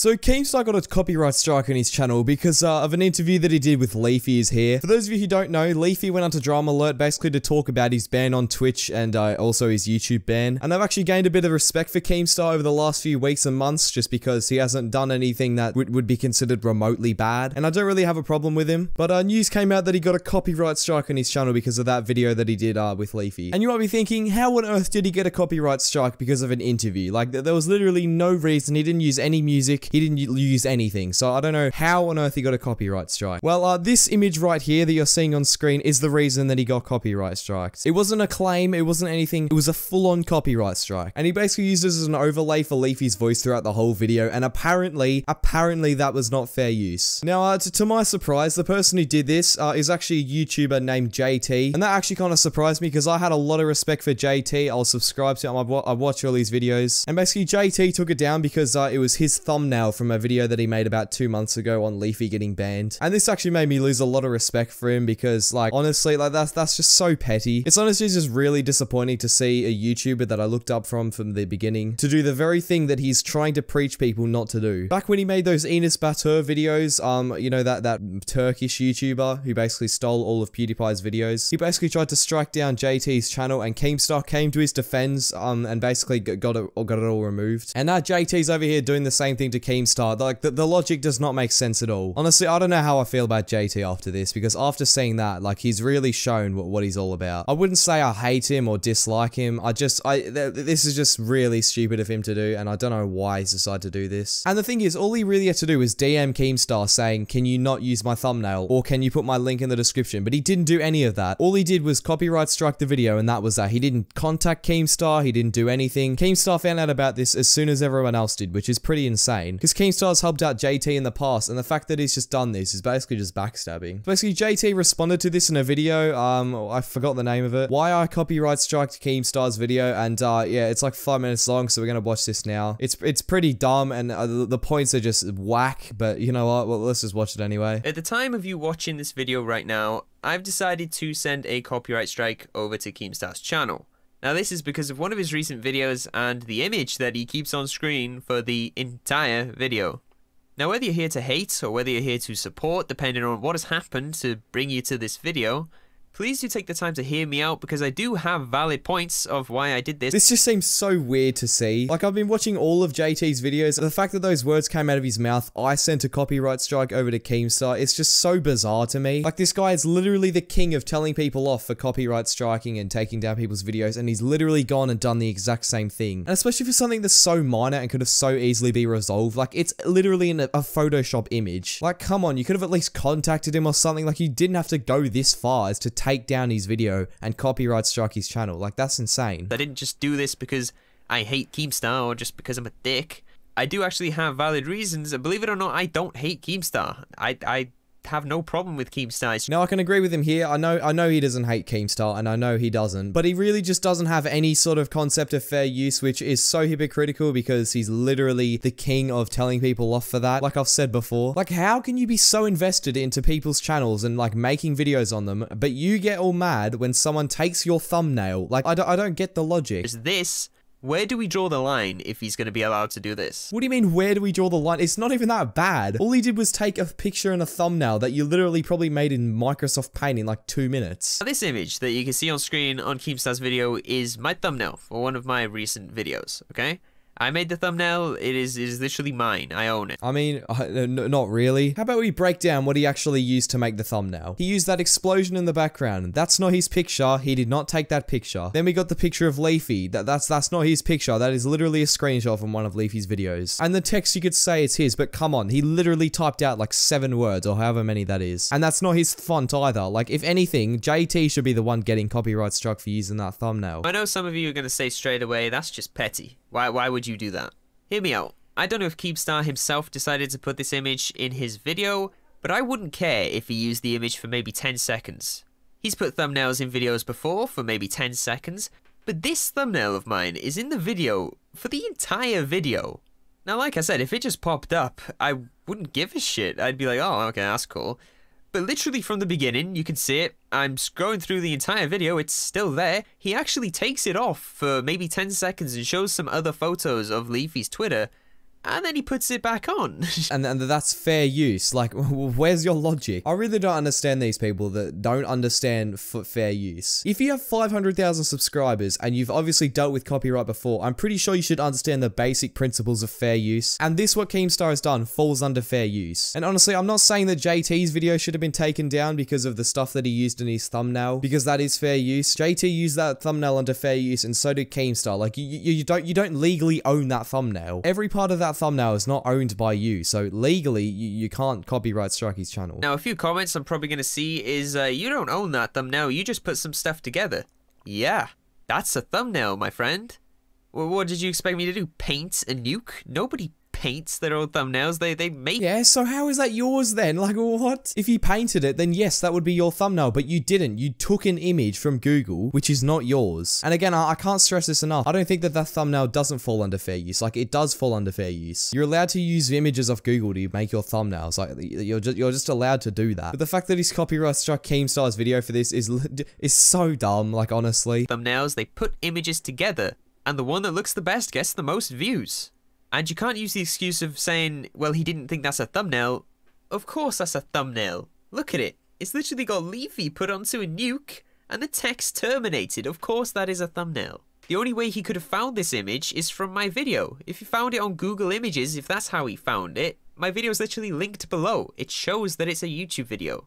So Keemstar got a copyright strike on his channel because of an interview that he did with Leafy is here. For those of you who don't know, Leafy went onto Drama Alert basically to talk about his ban on Twitch and also his YouTube ban. And I've actually gained a bit of respect for Keemstar over the last few weeks and months just because he hasn't done anything that would be considered remotely bad. And I don't really have a problem with him. But news came out that he got a copyright strike on his channel because of that video that he did with Leafy. And you might be thinking, how on earth did he get a copyright strike because of an interview? Like, there was literally no reason. He didn't use any music. He didn't use anything, so I don't know how on earth he got a copyright strike. Well, this image right here that you're seeing on screen is the reason that he got copyright strikes. It wasn't a claim, it wasn't anything, it was a full-on copyright strike. And he basically used this as an overlay for Leafy's voice throughout the whole video, and apparently that was not fair use. Now, to my surprise, the person who did this is actually a YouTuber named JT, and that actually kind of surprised me because I had a lot of respect for JT. I was subscribed to him, I watched all his videos, and basically JT took it down because it was his thumbnail from a video that he made about 2 months ago on Leafy getting banned. And this actually made me lose a lot of respect for him because, like, honestly, like, that's just so petty. It's honestly just really disappointing to see a YouTuber that I looked up from the beginning to do the very thing that he's trying to preach people not to do. Back when he made those Enes Batur videos, you know, that Turkish YouTuber who basically stole all of PewDiePie's videos, he basically tried to strike down JT's channel, and Keemstar came to his defense, and basically got it all removed. And now JT's over here doing the same thing to Keemstar. Like, the logic does not make sense at all. Honestly, I don't know how I feel about JT after this, because after seeing that, like, he's really shown what he's all about. I wouldn't say I hate him or dislike him. This is just really stupid of him to do, and I don't know why he's decided to do this. And the thing is, all he really had to do was DM Keemstar saying, can you not use my thumbnail, or can you put my link in the description? But he didn't do any of that. All he did was copyright strike the video, and that was that. He didn't contact Keemstar, he didn't do anything. Keemstar found out about this as soon as everyone else did, which is pretty insane, because Keemstar's helped out JT in the past, and the fact that he's just done this is basically just backstabbing. Basically, JT responded to this in a video, I forgot the name of it, why I copyright striked Keemstar's video, and yeah, it's like 5 minutes long, so we're gonna watch this now. It's pretty dumb, and the points are just whack, but you know what, well, let's just watch it anyway. At the time of you watching this video right now, I've decided to send a copyright strike over to Keemstar's channel. Now, this is because of one of his recent videos and the image that he keeps on screen for the entire video. Now, whether you're here to hate or whether you're here to support, depending on what has happened to bring you to this video, please do take the time to hear me out, because I do have valid points of why I did this. This just seems so weird to see. Like, I've been watching all of JT's videos, and the fact that those words came out of his mouth, I sent a copyright strike over to Keemstar, it's just so bizarre to me. Like, this guy is literally the king of telling people off for copyright striking and taking down people's videos, and he's literally gone and done the exact same thing. And especially for something that's so minor and could have so easily be resolved. Like, it's literally in a Photoshop image. Like, come on, you could have at least contacted him or something. Like, you didn't have to go this far as to take down his video and copyright strike his channel. Like, that's insane. I didn't just do this because I hate Keemstar or just because I'm a dick. I do actually have valid reasons, and believe it or not, I don't hate Keemstar. I have no problem with Keemstar. Now, I can agree with him here. I know he doesn't hate Keemstar, and I know he doesn't, but he really just doesn't have any sort of concept of fair use, which is so hypocritical because he's literally the king of telling people off for that, like I've said before. Like, how can you be so invested into people's channels and, like, making videos on them, but you get all mad when someone takes your thumbnail? Like, I don't get the logic. Is this... Where do we draw the line if he's going to be allowed to do this? What do you mean, where do we draw the line? It's not even that bad. All he did was take a picture and a thumbnail that you literally probably made in Microsoft Paint in like 2 minutes. Now, this image that you can see on screen on Keemstar's video is my thumbnail for one of my recent videos, okay? I made the thumbnail, it is literally mine, I own it. I mean, not really. How about we break down what he actually used to make the thumbnail? He used that explosion in the background. That's not his picture, he did not take that picture. Then we got the picture of Leafy. That's not his picture, that is literally a screenshot from one of Leafy's videos. And the text, you could say it's his, but come on, he literally typed out like 7 words or however many that is. And that's not his font either. Like, if anything, JT should be the one getting copyright struck for using that thumbnail. I know some of you are going to say straight away, that's just petty. Why would you do that? Hear me out. I don't know if Keemstar himself decided to put this image in his video, but I wouldn't care if he used the image for maybe 10 seconds. He's put thumbnails in videos before for maybe 10 seconds, but this thumbnail of mine is in the video for the entire video. Now, like I said, if it just popped up, I wouldn't give a shit. I'd be like, oh, okay, that's cool. But literally from the beginning, you can see it. I'm scrolling through the entire video, it's still there. He actually takes it off for maybe 10 seconds and shows some other photos of Leafy's Twitter. and then he puts it back on. and that's fair use. Like, where's your logic? I really don't understand these people that don't understand fair use. If you have 500,000 subscribers and you've obviously dealt with copyright before, I'm pretty sure you should understand the basic principles of fair use. And this, what Keemstar has done, falls under fair use. And honestly, I'm not saying that JT's video should have been taken down because of the stuff that he used in his thumbnail, because that is fair use. JT used that thumbnail under fair use, and so did Keemstar. Like, you don't legally own that thumbnail. Every part of that thumbnail is not owned by you, so legally you can't copyright strike his channel. Now, a few comments I'm probably gonna see is, you don't own that thumbnail, you just put some stuff together. Yeah, that's a thumbnail, my friend. Well, what did you expect me to do? Paint a nuke? Nobody paints their own thumbnails, they make— Yeah, so how is that yours then? Like, what? If you painted it, then yes, that would be your thumbnail, but you didn't. You took an image from Google, which is not yours. And again, I can't stress this enough. I don't think that thumbnail doesn't fall under fair use. Like, it does fall under fair use. You're allowed to use images of Google to make your thumbnails. Like, you're just allowed to do that. But the fact that he's copyright struck Keemstar's video for this is so dumb, like, honestly. Thumbnails, they put images together, and the one that looks the best gets the most views. And you can't use the excuse of saying, well, he didn't think that's a thumbnail. Of course that's a thumbnail. Look at it. It's literally got Leafy put onto a nuke and the text terminated. Of course that is a thumbnail. The only way he could have found this image is from my video. If he found it on Google Images, if that's how he found it, my video is literally linked below. It shows that it's a YouTube video.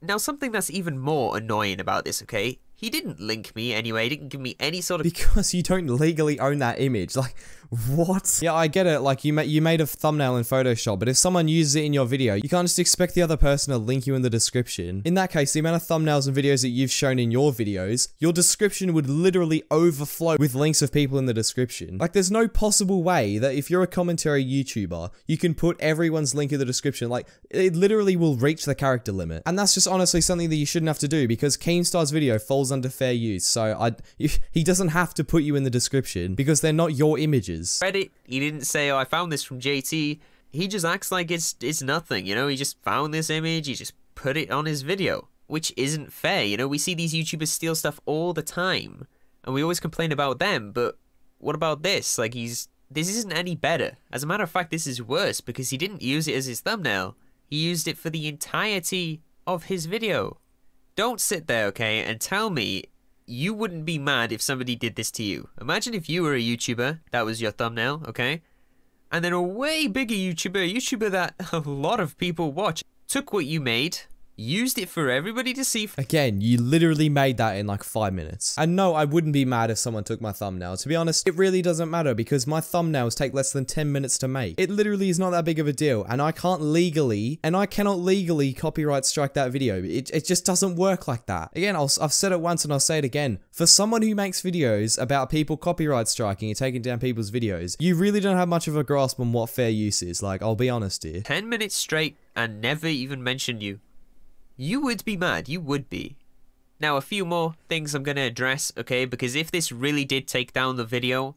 Now, something that's even more annoying about this, okay? He didn't link me anyway, he didn't give me any sort of— Because you don't legally own that image. Like, what? Yeah, I get it. Like, you made a thumbnail in Photoshop, but if someone uses it in your video, you can't just expect the other person to link you in the description. In that case, the amount of thumbnails and videos that you've shown in your videos, your description would literally overflow with links of people in the description. Like, there's no possible way that if you're a commentary YouTuber, you can put everyone's link in the description. Like, it literally will reach the character limit. And that's just honestly something that you shouldn't have to do, because Keemstar's video falls under fair use. So he doesn't have to put you in the description because they're not your images. Reddit, he didn't say, oh, I found this from JT. He just acts like it's nothing, you know? He just found this image, he just put it on his video, which isn't fair, you know? We see these YouTubers steal stuff all the time, and we always complain about them, but what about this? Like, this isn't any better. As a matter of fact, this is worse, because he didn't use it as his thumbnail. He used it for the entirety of his video. Don't sit there, okay, and tell me you wouldn't be mad if somebody did this to you. Imagine if you were a YouTuber, that was your thumbnail, okay? And then a way bigger YouTuber, a YouTuber that a lot of people watch, took what you made, used it for everybody to see. Again, you literally made that in like 5 minutes. And no, I wouldn't be mad if someone took my thumbnail. To be honest, it really doesn't matter because my thumbnails take less than 10 minutes to make. It literally is not that big of a deal, and I cannot legally copyright strike that video. It just doesn't work like that. Again, I've said it once and I'll say it again. For someone who makes videos about people copyright striking and taking down people's videos, you really don't have much of a grasp on what fair use is. Like, I'll be honest here. 10 minutes straight and never even mentioned you. You would be mad, you would be. Now, a few more things I'm going to address, okay? Because if this really did take down the video,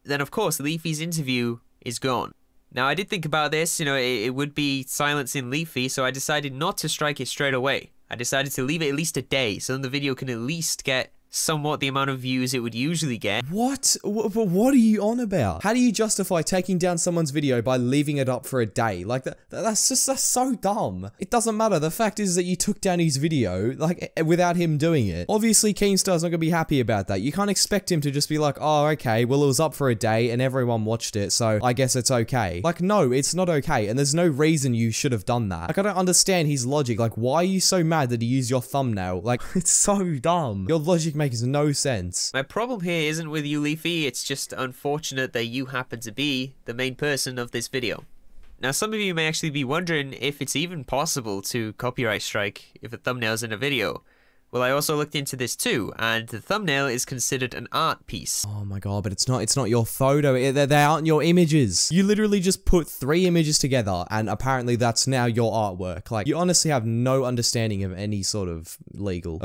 then of course Leafy's interview is gone. Now, I did think about this, you know, it would be silencing Leafy, so I decided not to strike it straight away. I decided to leave it at least a day, so then the video can at least get somewhat the amount of views it would usually get. What? What are you on about? How do you justify taking down someone's video by leaving it up for a day? Like, that's so dumb. It doesn't matter. The fact is that you took down his video, like, without him doing it. Obviously, Keemstar's not gonna be happy about that. You can't expect him to just be like, oh, okay, well, it was up for a day and everyone watched it, so I guess it's okay. Like, no, it's not okay, and there's no reason you should have done that. Like, I don't understand his logic. Like, why are you so mad that he used your thumbnail? Like, it's so dumb. Your logic makes no sense. My problem here isn't with you, Leafy, it's just unfortunate that you happen to be the main person of this video. Now, some of you may actually be wondering if it's even possible to copyright strike if a thumbnail's in a video. Well, I also looked into this too, and the thumbnail is considered an art piece. Oh my god, but it's not your photo. They aren't your images. You literally just put 3 images together, and apparently that's now your artwork. Like, you honestly have no understanding of any sort of legal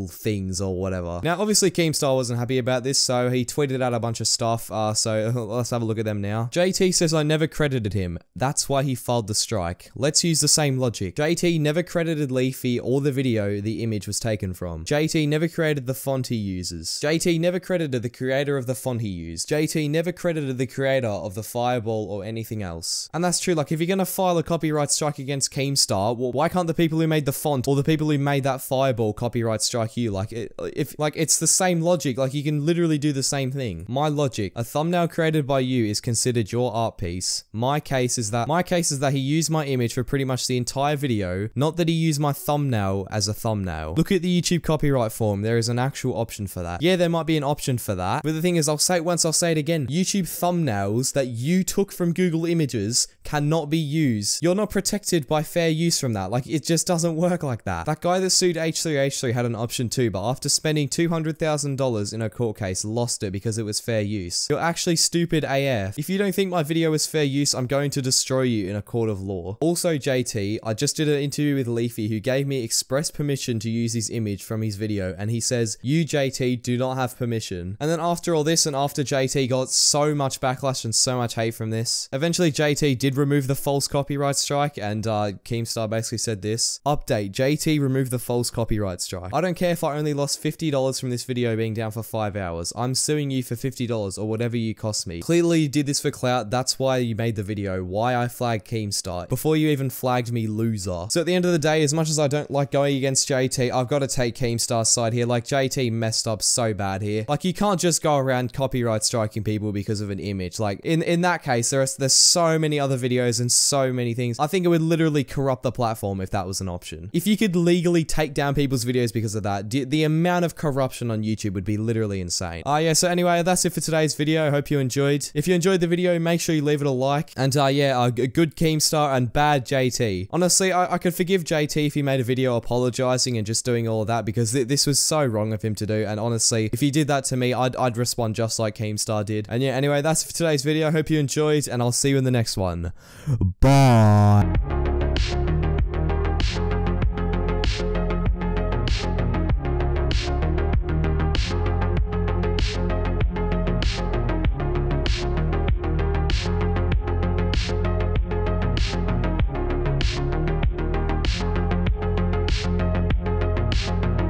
things or whatever. Now, obviously, Keemstar wasn't happy about this, so he tweeted out a bunch of stuff, so let's have a look at them now. JT says I never credited him. That's why he filed the strike. Let's use the same logic. JT never credited Leafy or the video. The image was taken from. JT never created the font he uses. JT never credited the creator of the font he used. JT never credited the creator of the fireball or anything else. And that's true, like if you're gonna file a copyright strike against Keemstar, well, why can't the people who made the font or the people who made that fireball copyright strike you? Like, it's the same logic, like you can literally do the same thing. My logic, a thumbnail created by you is considered your art piece. My case is that he used my image for pretty much the entire video, not that he used my thumbnail as a thumbnail. Look at the YouTube copyright form, there is an actual option for that. Yeah, there might be an option for that, but the thing is, I'll say it once, I'll say it again. YouTube thumbnails that you took from Google Images cannot be used. You're not protected by fair use from that. Like, it just doesn't work like that. That guy that sued H3H3 had an option too, but after spending $200,000 in a court case, lost it because it was fair use. You're actually stupid AF. If you don't think my video is fair use, I'm going to destroy you in a court of law. Also, JT, I just did an interview with Leafy who gave me express permission to use his image from his video, and he says, you JT do not have permission. And then after all this, and after JT got so much backlash and so much hate from this, eventually JT did remove the false copyright strike, and Keemstar basically said this: update, JT removed the false copyright strike. I don't care if I only lost $50 from this video being down for 5 hours. I'm suing you for $50 or whatever you cost me. Clearly you did this for clout, that's why you made the video, why I flagged Keemstar, before you even flagged me loser. So at the end of the day, as much as I don't like going against JT, I've got to take Keemstar's side here. Like, JT messed up so bad here. Like, you can't just go around copyright striking people because of an image. Like, in that case, there's so many other videos and so many things. I think it would literally corrupt the platform if that was an option. If you could legally take down people's videos because of that, the amount of corruption on YouTube would be literally insane. Yeah, so anyway, that's it for today's video. I hope you enjoyed. If you enjoyed the video, make sure you leave it a like. And yeah, good Keemstar and bad JT. Honestly, I could forgive JT if he made a video apologizing and just doing all of that, because this was so wrong of him to do. And honestly, if he did that to me, I'd respond just like Keemstar did. And yeah, anyway, that's it for today's video. I hope you enjoyed, and I'll see you in the next one. Bye.